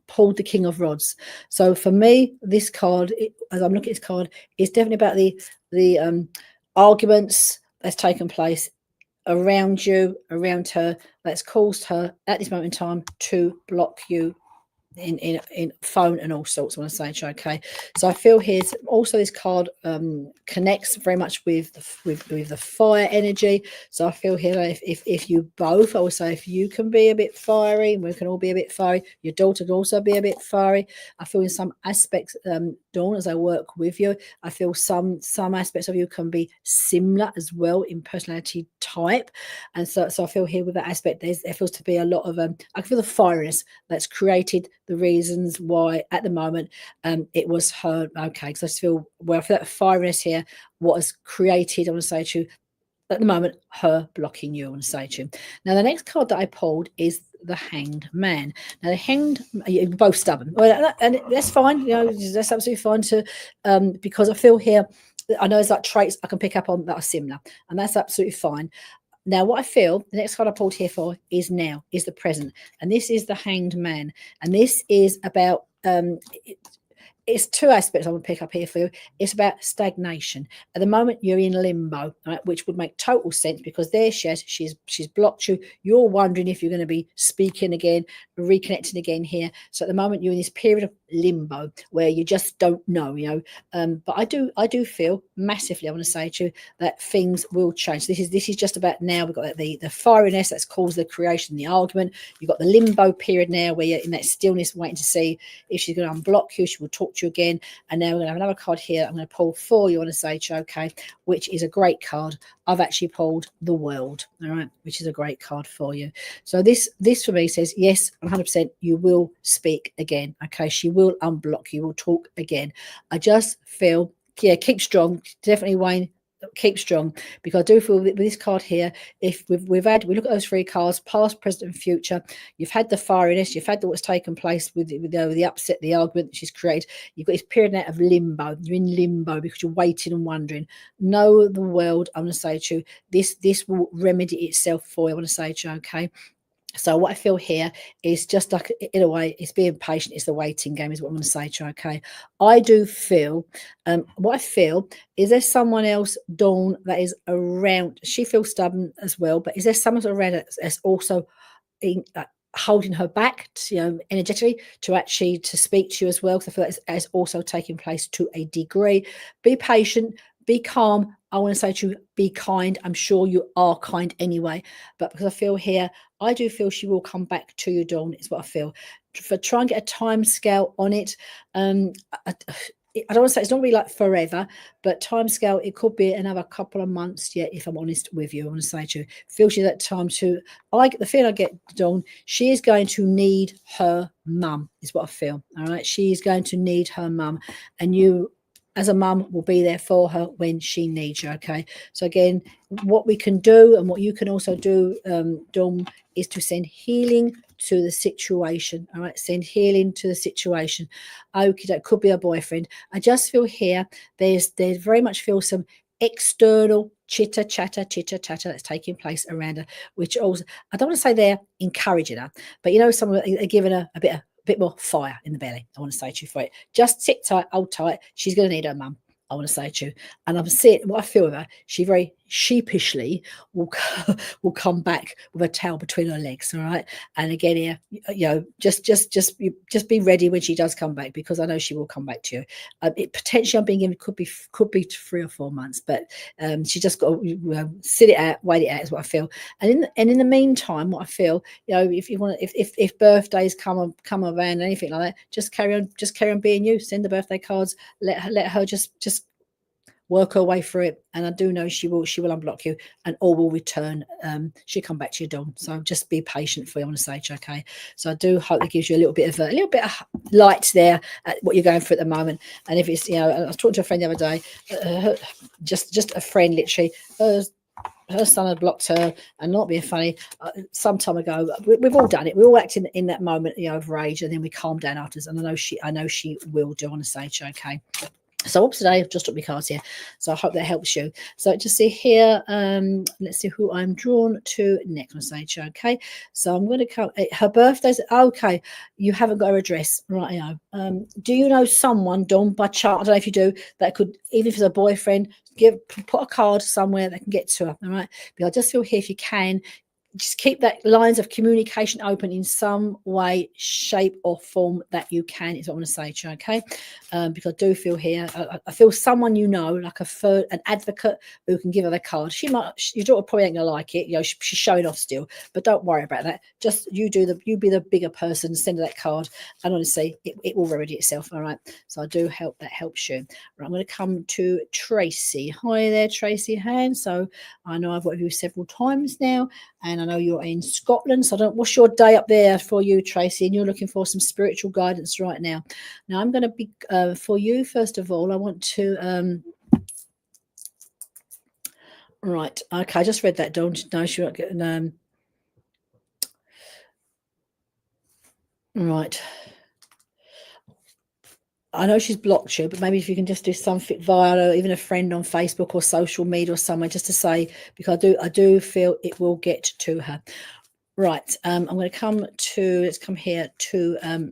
pulled the King of Rods. So for me, this card, as I'm looking at this card, is definitely about the arguments that's taken place around you, around her, that's caused her at this moment in time to block you in phone and all sorts. I want to say, okay. So I feel here's also this card connects very much with the fire energy. So I feel here that if you both, I would say, if you can be a bit fiery, and we can all be a bit fiery, your daughter can also be a bit fiery. I feel in some aspects, Dawn, as I work with you, I feel some aspects of you can be similar as well in personality type. And so I feel here with that aspect, there feels to be a lot of I feel the fieriness that's created the reasons why at the moment it was her. Okay, because I just feel, well, for that fieriness here, what has created, I want to say to you, at the moment, her blocking you, I want to say to you. Now, the next card that I pulled is the Hanged Man. Now, the Hanged, you're both stubborn. Well, and that's fine. You know, that's absolutely fine to, because I feel here, I know there's like traits I can pick up on that are similar, and that's absolutely fine. Now, what I feel, the next card I pulled here for is now, is the present. And this is the Hanged Man. And this is about, it's 2 aspects I want to pick up here for you. It's about stagnation. At the moment, you're in limbo, right, which would make total sense because there she's blocked you. You're wondering if you're going to be speaking again, reconnecting again here. So at the moment, you're in this period of limbo where you just don't know, you know. But I do feel massively, I want to say to you, that things will change. This is just about now. We've got the fieriness that's caused the creation, the argument. You've got the limbo period now where you're in that stillness, waiting to see if she's going to unblock you. She will talk to you again. And now we're going to have another card here. I'm going to pull for you on a sage, okay, which is a great card. I've actually pulled the World, all right, which is a great card for you. So this for me says, yes, 100% you will speak again, okay? She will unblock you, will talk again. I just feel, yeah, keep strong. Definitely, Wayne, keep strong, because I do feel that with this card here, if we look at those 3 cards, past, present, and future, you've had the fieriness, you've had what's taken place with the upset, the argument that she's created. You've got this period now of limbo. You're in limbo because you're waiting and wondering. Know the World, I'm going to say to you, this will remedy itself for you. I want to say to you, okay? So what I feel here is just like, in a way, it's being patient. It's the waiting game is what I'm going to say to you, okay? I do feel, what I feel is there's someone else, Dawn, that is around. She feels stubborn as well, but is there someone around that's also holding her back, energetically to speak to you as well? Because I feel that it's also taking place to a degree. Be patient, be calm. I want to say to you, be kind. I'm sure you are kind anyway, but because I feel here, I do feel she will come back to you, Dawn, is what I feel. For try and get a time scale on it. I don't want to say it's not really like forever, but time scale, it could be another couple of months yet, if I'm honest with you. I want to say to you, feel she that time to, the feeling I get, Dawn, she is going to need her mum, is what I feel. All right. She is going to need her mum, and you, as a mum, will be there for her when she needs you, okay? So again, what we can do and what you can also do, Dawn, is to send healing to the situation, all right? Send healing to the situation. Okay, that could be a boyfriend. I just feel here, there's very much feel some external chitter chatter that's taking place around her, which also, I don't want to say they're encouraging her, but someone are giving her a bit more fire in the belly. I want to say to you for it. Just sit tight, hold tight. She's going to need her mum. I want to say to you. And I'm seeing what I feel with her. She's very sheepishly will will come back with a tail between her legs. All right, and again here, just be ready when she does come back, because I know she will come back to you. It potentially, I'm being given, could be 3 or 4 months, but she just got to sit it out, wait it out, is what I feel. And in the meantime, what I feel, if you want, if birthdays come around, anything like that, just carry on being you. Send the birthday cards. Let her just work her way through it, and I do know she will unblock you, and all will return. She'll come back to you, Dawn. So just be patient for you, I want to say, okay? So I do hope that gives you a little bit of light there at what you're going through at the moment. And if it's, I was talking to a friend the other day, just a friend, literally, her son had blocked her, and not being funny, some time ago. We've all done it. We all act in that moment, of rage, and then we calm down afterwards. And I know she will do, I want to say, okay? So up today, I've just dropped my cards here. So I hope that helps you. So just see here, let's see who I'm drawn to next on stage. Okay. So I'm going to come, her birthday's, okay. You haven't got her address, right? Do you know someone, Dawn, by chance, I don't know if you do, that could, even if it's a boyfriend, put a card somewhere that can get to her, all right? But I just feel here, if you can, just keep that lines of communication open in some way, shape, or form that you can, is what I want to say to you, okay? Because I do feel here, I feel someone, like an advocate who can give her the card. Your daughter probably ain't gonna like it, she's showing off still, but don't worry about that. Just you be the bigger person, send her that card, and honestly, it will remedy itself, all right? So I do hope that helps you. Right, I'm going to come to Tracy. Hi there, Tracy Hand. So I know I've worked with you several times now, and I know you're in Scotland, so what's your day up there for you, Tracy? And you're looking for some spiritual guidance right now. Now, I'm going to be, for you, first of all, I want to, right, okay, I just read that, Dawn. No, she's not getting, right. I know she's blocked you, but maybe if you can just do something via even a friend on Facebook or social media or somewhere, just to say, because I do feel it will get to her. Right, I'm going to let's come here to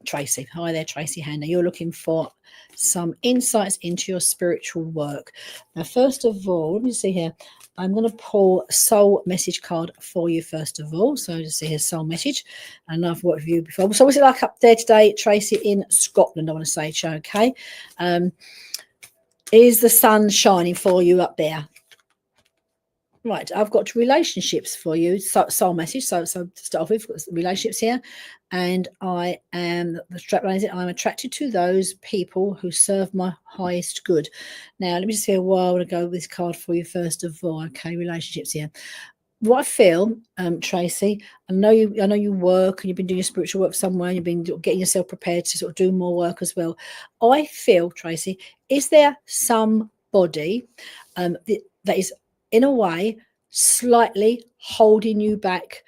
Tracy. Hi there, Tracy Hannah. You're looking for some insights into your spiritual work. Now, first of all, let me see here. I'm going to pull a soul message card for you, first of all. So just see here, soul message. And I've worked with you before. So what's it like up there today, Tracy, in Scotland? I want to say, okay. Is the sun shining for you up there? Right, I've got relationships for you, soul message. So to start off with, got relationships here, and I am, the strapline is it, I'm attracted to those people who serve my highest good. Now, let me just see a while. I want to go with this card for you first of all. Okay, relationships here. What I feel, Tracy, I know you work and you've been doing your spiritual work somewhere, and you've been getting yourself prepared to sort of do more work as well. I feel, Tracy, is there somebody that is, in a way, slightly holding you back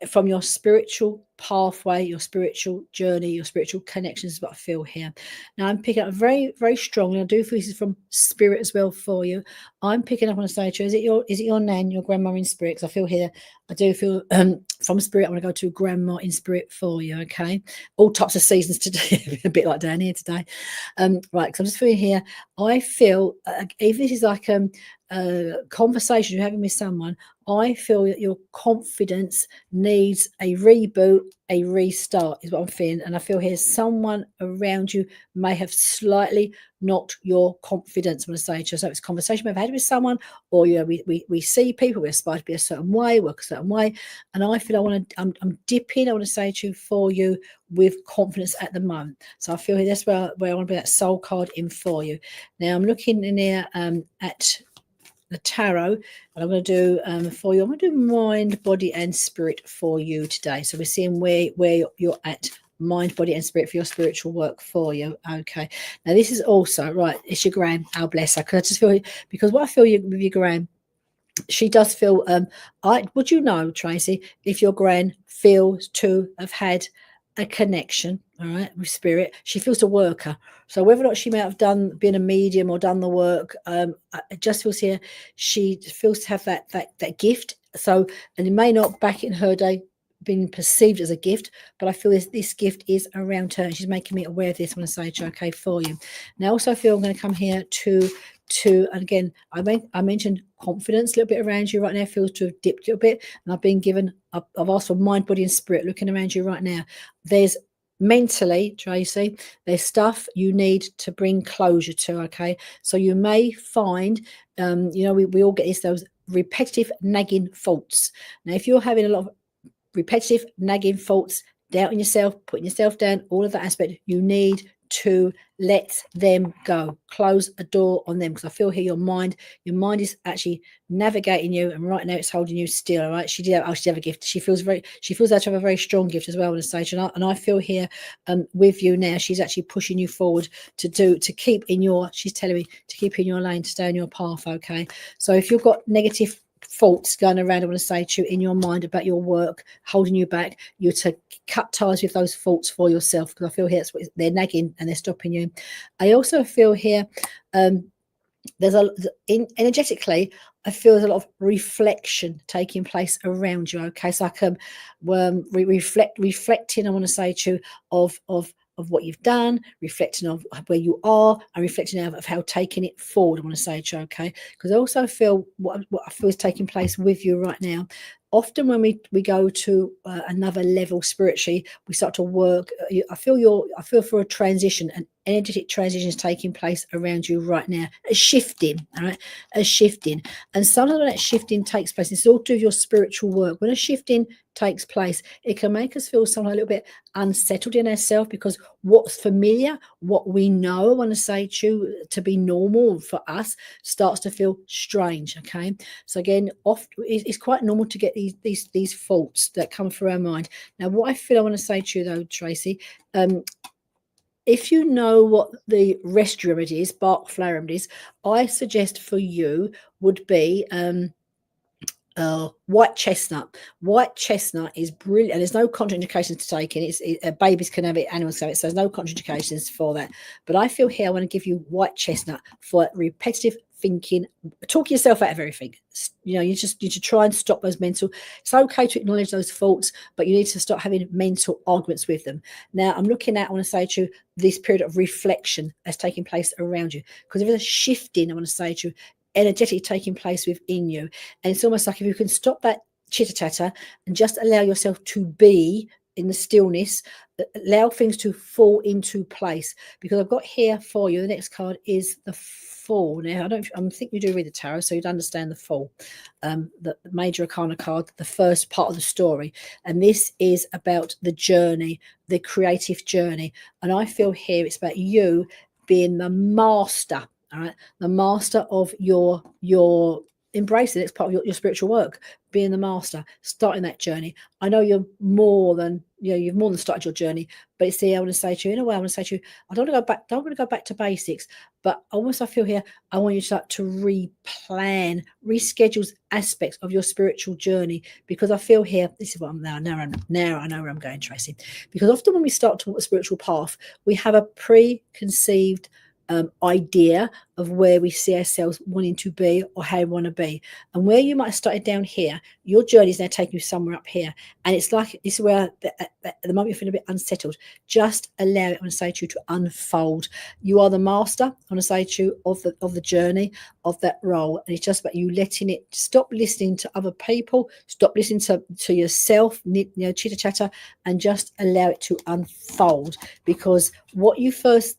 from your spiritual pathway, your spiritual journey, your spiritual connections, is what I feel here. Now, I'm picking up very, very strongly. I do feel this is from spirit as well for you. I'm picking up on a stage. Is it your nan, your grandma in spirit? Because I feel here, I do feel from spirit, I want to go to grandma in spirit for you, okay? All types of seasons today, a bit like down here today. Right, because I'm just feeling here, I feel, if this is like a conversation you're having with someone, I feel that your confidence needs a reboot, a restart, is what I'm feeling. And I feel here someone around you may have slightly knocked your confidence. I'm going to say to you, so it's a conversation we've had with someone, or we see people, we aspire to be a certain way, work a certain way, and I feel I'm dipping, I want to say to you, for you, with confidence at the moment. So I feel here that's where I want to be that soul card in for you. Now I'm looking in there at the tarot, and I'm going to do for you, I'm going to do mind, body, and spirit for you today. So we're seeing where you're at, mind, body, and spirit, for your spiritual work for you. Okay. Now this is also right. It's your gran. Oh, bless her. Because I just feel, because what I feel with your gran, she does feel. Would you know, Tracy, if your gran feels to have had a connection, all right, with spirit? She feels a worker. So whether or not she may have been a medium or done the work, it just feels here she feels to have that gift. So, and it may not back in her day been perceived as a gift, but I feel this gift is around her, and she's making me aware of this. I want to say, okay, for you. Now, also I feel I'm going to come here to to, and again, I mentioned confidence a little bit around you right now, feels to have dipped a little bit. And I've asked for mind, body, and spirit looking around you right now. There's mentally, Tracy, there's stuff you need to bring closure to. Okay. So you may find, we all get those repetitive nagging thoughts. Now, if you're having a lot of repetitive nagging thoughts, doubting yourself, putting yourself down, all of that aspect, you need to let them go. Close a door on them, because I feel here your mind is actually navigating you, and right now it's holding you still. All right, she did have a gift. She feels that to have a very strong gift as well on the stage, and I feel here with you now. She's actually pushing you forward she's telling me to keep in your lane, to stay on your path. Okay, so if you've got negative thoughts going around, I want to say to you, in your mind about your work holding you back, you're to cut ties with those thoughts for yourself, because I feel here they're nagging and they're stopping you. I also feel here there's energetically, I feel there's a lot of reflection taking place around you. Okay, so I can reflecting, I want to say to you, of what you've done, reflecting of where you are, and reflecting of how taking it forward, I want to say to you, okay? Because I also feel what I feel is taking place with you right now. Often when we go to another level spiritually, we start to work. I feel for a transition, an energetic transition is taking place around you right now. A shifting, all right, a shifting. And sometimes when that shifting takes place, it's all to do with your spiritual work. When a shifting takes place, it can make us feel sometimes a little bit unsettled in ourselves, because what's familiar, what we know, I want to say to be normal for us, starts to feel strange. Okay, so again, it's quite normal to get these thoughts that come through our mind. Now, what I want to say to you though, Tracy, if you know what the rest remedy is, Bach flower remedies, I suggest for you would be white chestnut. White chestnut is brilliant, and there's no contraindications to taking it. Babies can have it, animals can have it, so there's no contraindications for that. But I feel here I want to give you white chestnut for repetitive thinking. Talk yourself out of everything. You need to try and stop those mental. It's okay to acknowledge those thoughts, but you need to stop having mental arguments with them. Now, I'm looking at, I want to say to you, this period of reflection that's taking place around you, because if there's a shifting, I want to say to you, energetic taking place within you. And it's almost like if you can stop that chitter-chatter and just allow yourself to be in the stillness, allow things to fall into place. Because I've got here for you, the next card is the Fool. Now, I think you do read the tarot, so you'd understand the Fool, the major arcana card, the first part of the story. And this is about the journey, the creative journey. And I feel here it's about you being the master. All right, the master of your embracing it's part of your spiritual work, being the master, starting that journey. I know you've more than started your journey, but it's the I want to say to you, in a way, I want to say to you, I don't want to go back to basics, but I feel here I want you to start to replan, reschedule aspects of your spiritual journey, because I feel here, this is what I'm now I know where I'm going, Tracy, because often when we start to walk the spiritual path, we have a preconceived idea of where we see ourselves wanting to be or how we want to be. And where you might have started down here, your journey is now taking you somewhere up here. And it's like, this is where at the moment you're feeling a bit unsettled. Just allow it, I want to say to you, to unfold. You are the master, I want to say to you, of the journey, of that role. And it's just about you letting it, stop listening to other people, stop listening to yourself, chitter chatter, and just allow it to unfold. Because what you first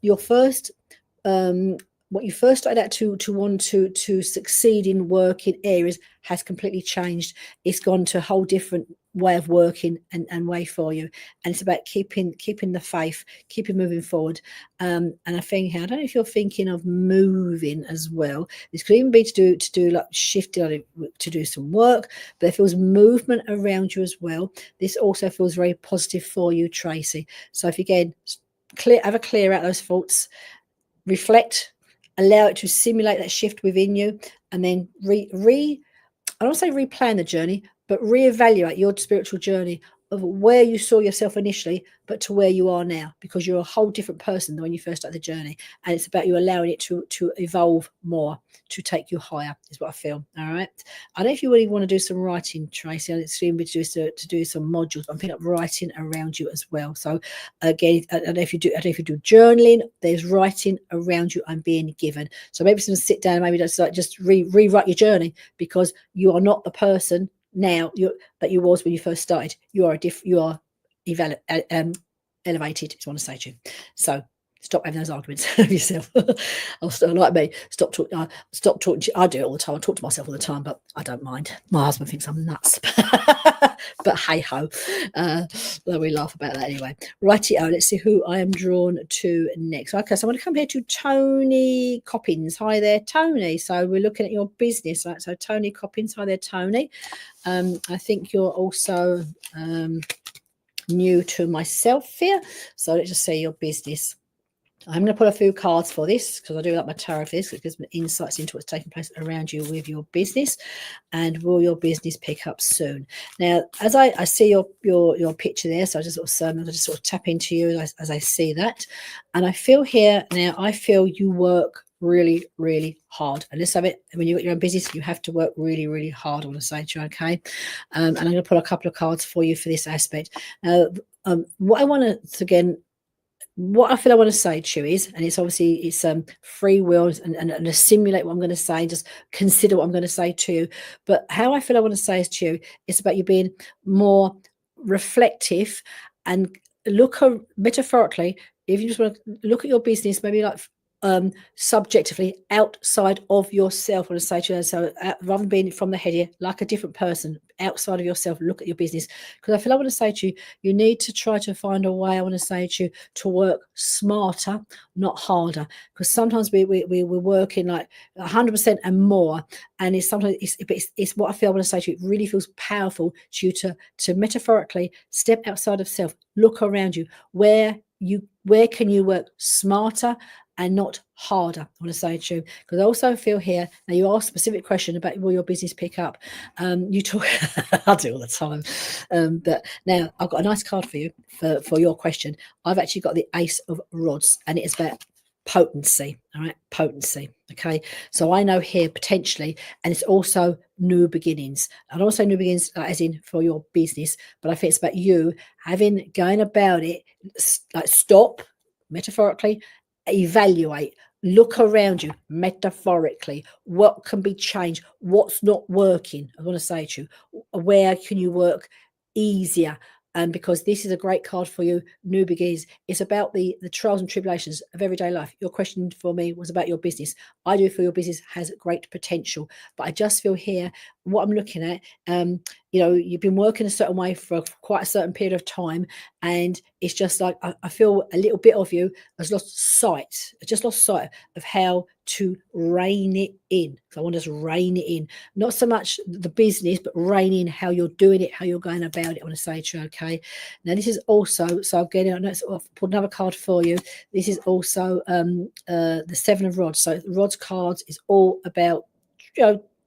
started out to want to succeed in work in areas has completely changed. It's gone to a whole different way of working and way for you. And it's about keeping the faith, keeping moving forward. And I think, I don't know if you're thinking of moving as well. This could even be to do like shifting, to do some work, but if it was movement around you as well, this also feels very positive for you, Tracy. So if you again have a clear out those thoughts, reflect, allow it to simulate that shift within you, and then I don't say replan the journey, but reevaluate your spiritual journey where you saw yourself initially, but to where you are now, because you're a whole different person than when you first started the journey. And it's about you allowing it to evolve more, to take you higher, is what I feel. All right. I don't know if you really want to do some writing, Tracy. It's going to do some modules. I'm picking up writing around you as well. So again, I don't know if you do journaling. There's writing around you and being given. So maybe some sit down, maybe just rewrite your journey, because you are not the person now that you was when you first started. You are elevated, is what I want to say to you. So stop having those arguments with yourself. Like me, stop talking. I do it all the time. I talk to myself all the time, but I don't mind. My husband thinks I'm nuts. But hey ho, we laugh about that anyway. Righty-o, let's see who I am drawn to next. Okay, so I'm going to come here to Tony Coppins. Hi there, Tony. So we're looking at your business, right? So Tony Coppins, hi there, Tony. I think you're also new to myself here. So let's just see your business. I'm going to put a few cards for this, because I do like my tarot for this. It gives me insights into what's taking place around you with your business, and will your business pick up soon? Now, as I see your picture there, so I just sort of tap into you as I see that, and I feel here now. I feel you work really, really hard. And let's have it. When you've got your own business, you have to work really, really hard. I want to say to you, okay. And I'm going to pull a couple of cards for you for this aspect. What I want to again. What I feel I want to say to you is, and it's obviously free will and assimilate what I'm going to say, just consider what I'm going to say to you. But how I feel I want to say is to you, it's about you being more reflective and look metaphorically. If you just want to look at your business, maybe like subjectively outside of yourself, I want to say to you. So rather than being from the head here, like a different person outside of yourself, look at your business. Because I feel I want to say to you, you need to try to find a way, I want to say to you, to work smarter, not harder. Because sometimes we're working like 100% and more, and it's sometimes it's what I feel I want to say to you. It really feels powerful to you to metaphorically step outside of self, look around you. Where can you work smarter and not harder, I want to say to you. Because I also feel here, now you asked a specific question about will your business pick up. You talk, I do all the time. But now I've got a nice card for you for your question. I've actually got the Ace of Rods, and it's about potency. All right, potency. Okay, so I know here potentially, and it's also new beginnings. I don't say new beginnings as in for your business, but I think it's about you going about it, like stop, metaphorically, evaluate, look around you metaphorically. What can be changed? What's not working? I want to say to you, where can you work easier? And because this is a great card for you, new beginnings. It's about the trials and tribulations of everyday life. Your question for me was about your business. I do feel your business has great potential, but I just feel here what I'm looking at. You've been working a certain way for quite a certain period of time, and it's just like I feel a little bit of you has lost sight of how to rein it in. So I want to just rein it in, not so much the business, but rein in how you're doing it, how you're going about it. I want to say to you, okay. Now this is also, so again, I've pulled another card for you. This is also the Seven of Rods. So Rods cards is all about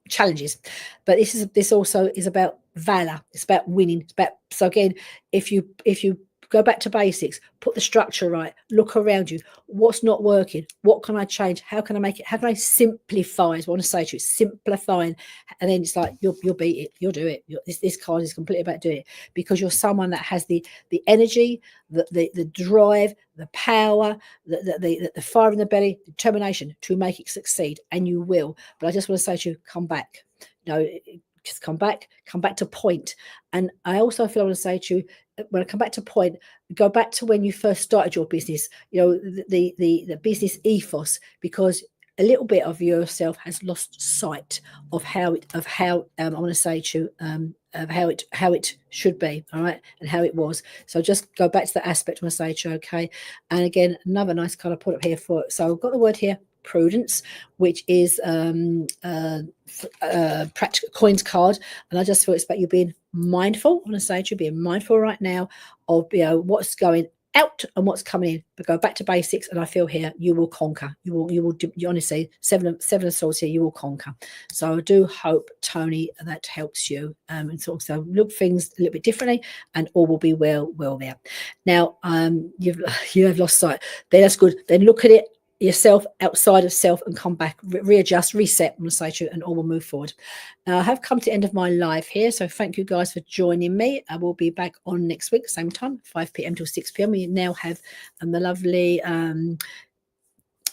challenges, but this also is about valor. It's about winning. So again, if you go back to basics, put the structure right, look around you, what's not working, what can I change, how can I make it, how can I simplify, is what I want to say to you, simplifying. And then it's like you'll beat it, you'll do it. This card is completely about doing it, because you're someone that has the energy, the drive, the power, the fire in the belly, determination to make it succeed, and you will. But I just want to say to you, come back. Just come back to point. And I also feel I want to say to you, when I come back to point, go back to when you first started your business, the business ethos, because a little bit of yourself has lost sight of how I want to say to you, of how it should be, all right, and how it was. So just go back to that aspect when I say to you, okay. And again, another nice card I put up here for. So I've got the word here, prudence, which is practical coins card, and I just feel it's about you being mindful. I want to say to you, being mindful right now of what's going out and what's coming in, but go back to basics. And I feel here you will conquer. You honestly, seven of swords here, you will conquer. So I do hope, Tony, that helps you, and sort of so look things a little bit differently, and all will be well there. Now, you have lost sight. Then that's good. Then look at it yourself, outside of self, and come back, readjust, reset, I'm going to say to you, and all will move forward. Now, I have come to the end of my live here, so thank you guys for joining me. I will be back on next week, same time, 5 p.m. till 6 p.m. We now have the lovely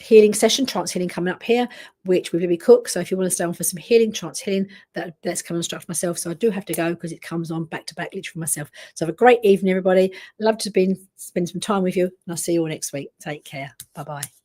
healing session, trance healing, coming up here, which will be cooked. So if you want to stay on for some healing, trance healing, that's coming on straight for myself. So I do have to go because it comes on back to back, literally for myself. So have a great evening, everybody. Love to spend some time with you, and I'll see you all next week. Take care. Bye-bye.